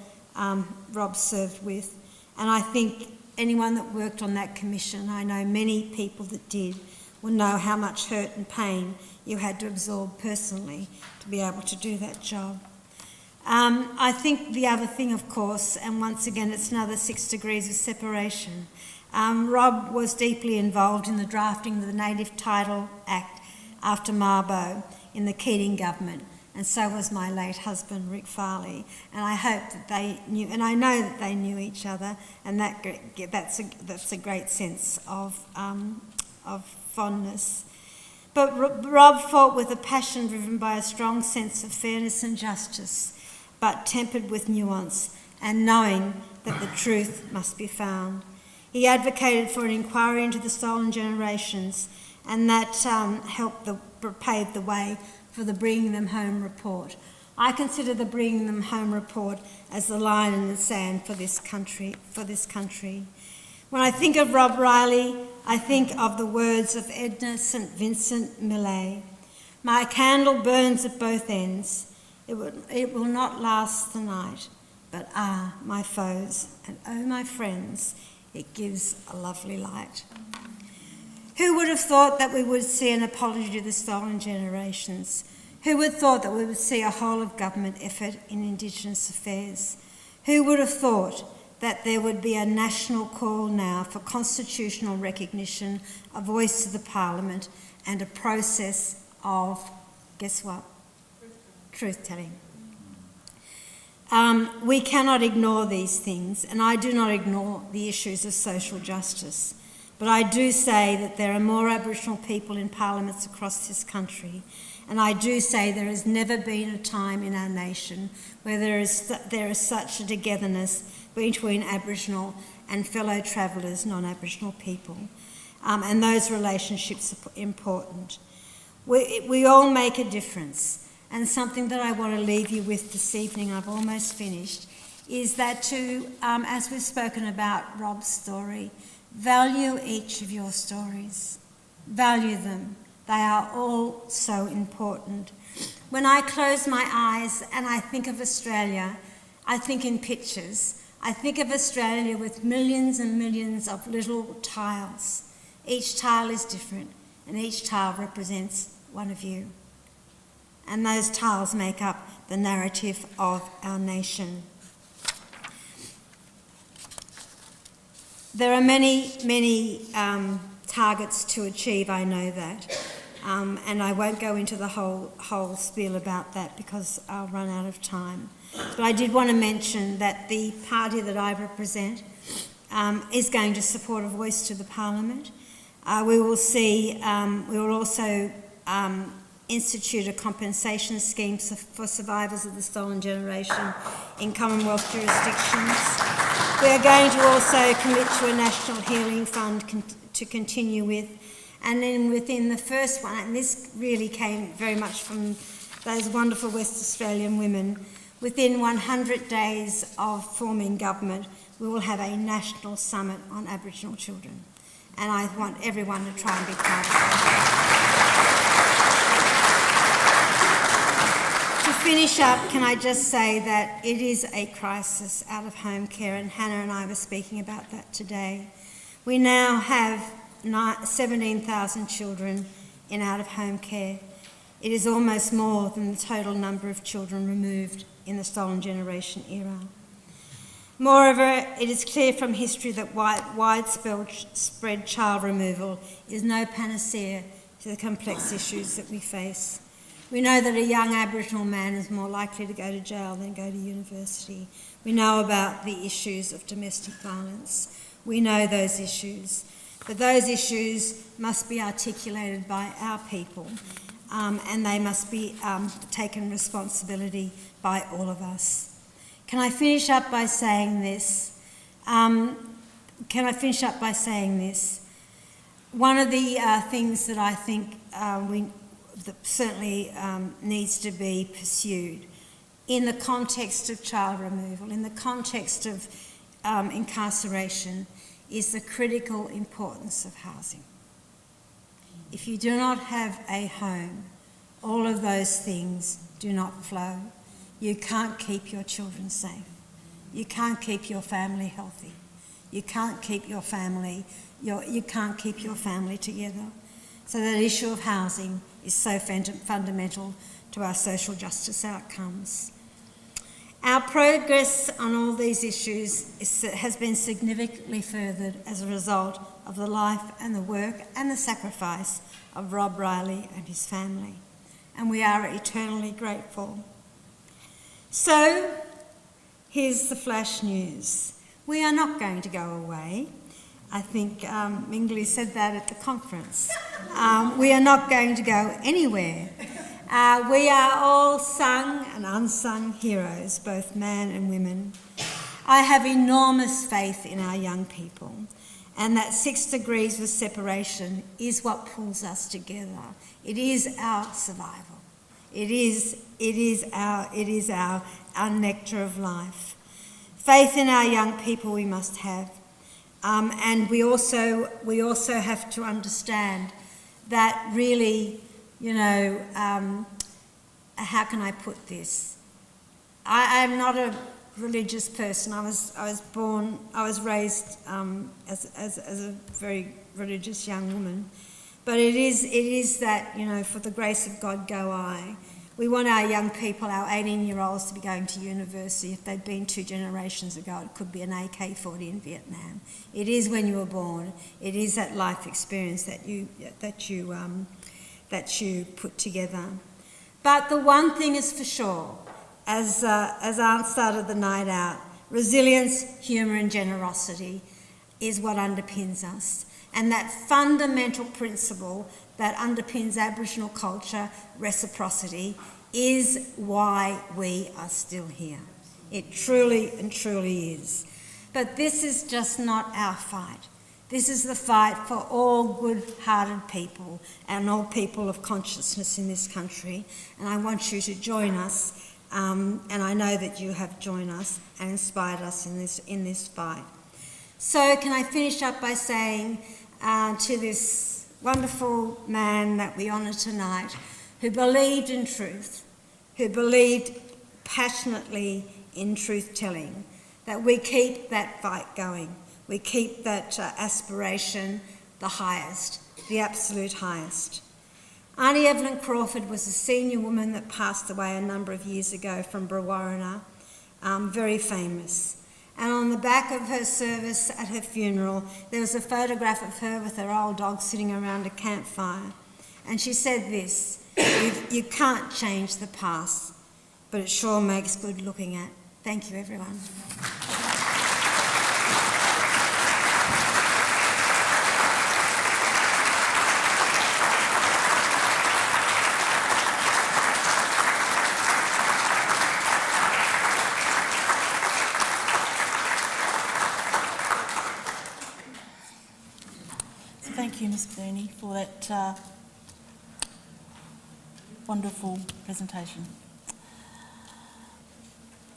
Rob served with, and I think anyone that worked on that commission, I know many people that did, will know how much hurt and pain you had to absorb personally to be able to do that job. I think the other thing, of course, and once again it's another 6 degrees of separation, Rob was deeply involved in the drafting of the Native Title Act after Mabo in the Keating government, and so was my late husband Rick Farley, and I hope that they knew, and I know that they knew each other, and that's a great sense of fondness. But Rob fought with a passion driven by a strong sense of fairness and justice, but tempered with nuance and knowing that the truth must be found. He advocated for an inquiry into the stolen generations, and that helped pave the way for the Bringing Them Home report. I consider the Bringing Them Home report as the line in the sand for this country. When I think of Rob Riley, I think of the words of Edna St. Vincent Millay. My candle burns at both ends. It will not last the night, but my foes, and my friends, it gives a lovely light. Who would have thought that we would see an apology to the stolen generations? Who would have thought that we would see a whole of government effort in Indigenous affairs? Who would have thought that there would be a national call now for constitutional recognition, a voice to the Parliament, and a process of, guess what? Truth-telling. We cannot ignore these things, and I do not ignore the issues of social justice. But I do say that there are more Aboriginal people in parliaments across this country, and I do say there has never been a time in our nation where there is such a togetherness between Aboriginal and fellow travellers, non-Aboriginal people, and those relationships are important. We all make a difference. And something that I want to leave you with this evening, I've almost finished, is that as we've spoken about Rob's story, value each of your stories. Value them. They are all so important. When I close my eyes and I think of Australia, I think in pictures. I think of Australia with millions and millions of little tiles. Each tile is different, and each tile represents one of you. And those tiles make up the narrative of our nation. There are many targets to achieve, I know that. And I won't go into the whole spiel about that because I'll run out of time. But I did want to mention that the party that I represent is going to support a voice to the Parliament. We will also institute a compensation scheme for survivors of the stolen generation in Commonwealth jurisdictions. We are going to also commit to a national healing fund to continue with. And then within the first one, and this really came very much from those wonderful West Australian women, within 100 days of forming government, we will have a national summit on Aboriginal children. And I want everyone to try and be part of it. To finish up, can I just say that it is a crisis out of home care, and Hannah and I were speaking about that today. We now have 17,000 children in out-of-home care. It is almost more than the total number of children removed in the stolen generation era. Moreover, it is clear from history that widespread child removal is no panacea to the complex issues that we face. We know that a young Aboriginal man is more likely to go to jail than go to university. We know about the issues of domestic violence. We know those issues. But those issues must be articulated by our people, and they must be taken responsibility by all of us. Can I finish up by saying this? One of the things that I think that certainly needs to be pursued in the context of child removal, in the context of incarceration, is the critical importance of housing. If you do not have a home, all of those things do not flow. You can't keep your children safe. You can't keep your family healthy. You can't keep your family together. So that issue of housing is so fundamental to our social justice outcomes. Our progress on all these issues has been significantly furthered as a result of the life and the work and the sacrifice of Rob Riley and his family, and we are eternally grateful. So, here's the flash news. We are not going to go away. I think Mingley said that at the conference. We are not going to go anywhere. We are all sung and unsung heroes, both men and women. I have enormous faith in our young people, and that 6 degrees of separation is what pulls us together. It is our survival. It is our nectar of life. Faith in our young people we must have, and we also have to understand that really, how can I put this? I am not a religious person. I was raised as a very religious young woman, but it is that, for the grace of God go I. We want our young people, our 18-year-olds, to be going to university. If they'd been 2 generations ago, it could be an AK-40 in Vietnam. It is when you were born. It is that life experience that you put together. But the one thing is for sure, as Aunt started the night out, resilience, humour and generosity is what underpins us. And that fundamental principle that underpins Aboriginal culture, reciprocity, is why we are still here. It truly and truly is. But this is just not our fight. This is the fight for all good-hearted people and all people of consciousness in this country. And I want you to join us, and I know that you have joined us and inspired us in this fight. So can I finish up by saying to this wonderful man that we honour tonight, who believed in truth, who believed passionately in truth-telling, that we keep that fight going. We keep that aspiration the highest, the absolute highest. Auntie Evelyn Crawford was a senior woman that passed away a number of years ago from Brewarrina, very famous. And on the back of her service at her funeral, there was a photograph of her with her old dog sitting around a campfire. And she said this, you can't change the past, but it sure makes good looking at. Thank you, everyone. Thank you, Ms Burney, for that wonderful presentation.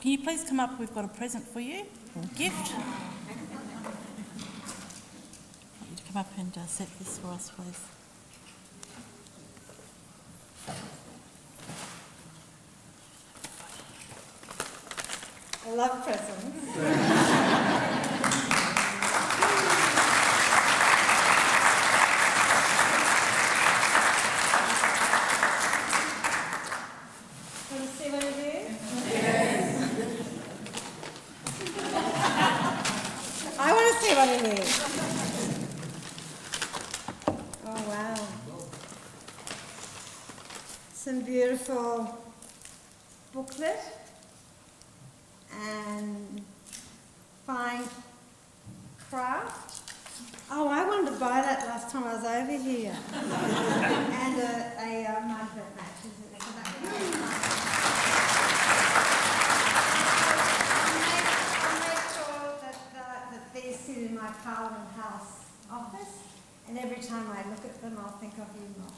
Can you please come up? We've got a present for you, or a gift. I want you to come up and set this for us, please. I love presents. What it is. Oh wow. Some beautiful booklet and fine craft. Oh, I wanted to buy that last time I was over here. And a mug that matches it. So that would be nice. These sit in my Parliament House office, and every time I look at them, I'll think of you more.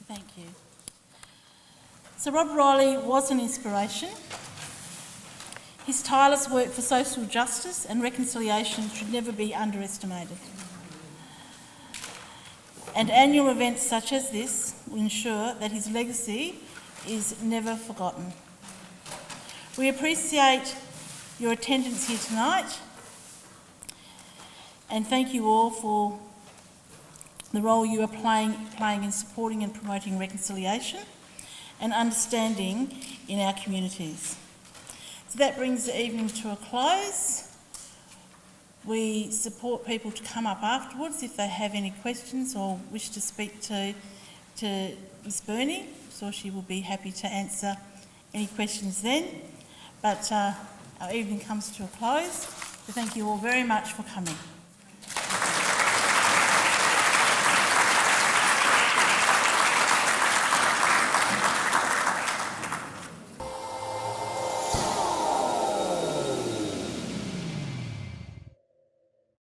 Thank you. So Rob Riley was an inspiration. His tireless work for social justice and reconciliation should never be underestimated. And annual events such as this will ensure that his legacy is never forgotten. We appreciate your attendance here tonight, and thank you all for the role you are playing in supporting and promoting reconciliation and understanding in our communities. So that brings the evening to a close. We support people to come up afterwards if they have any questions or wish to speak to Ms Burney. So she will be happy to answer any questions then. But our evening comes to a close. So thank you all very much for coming.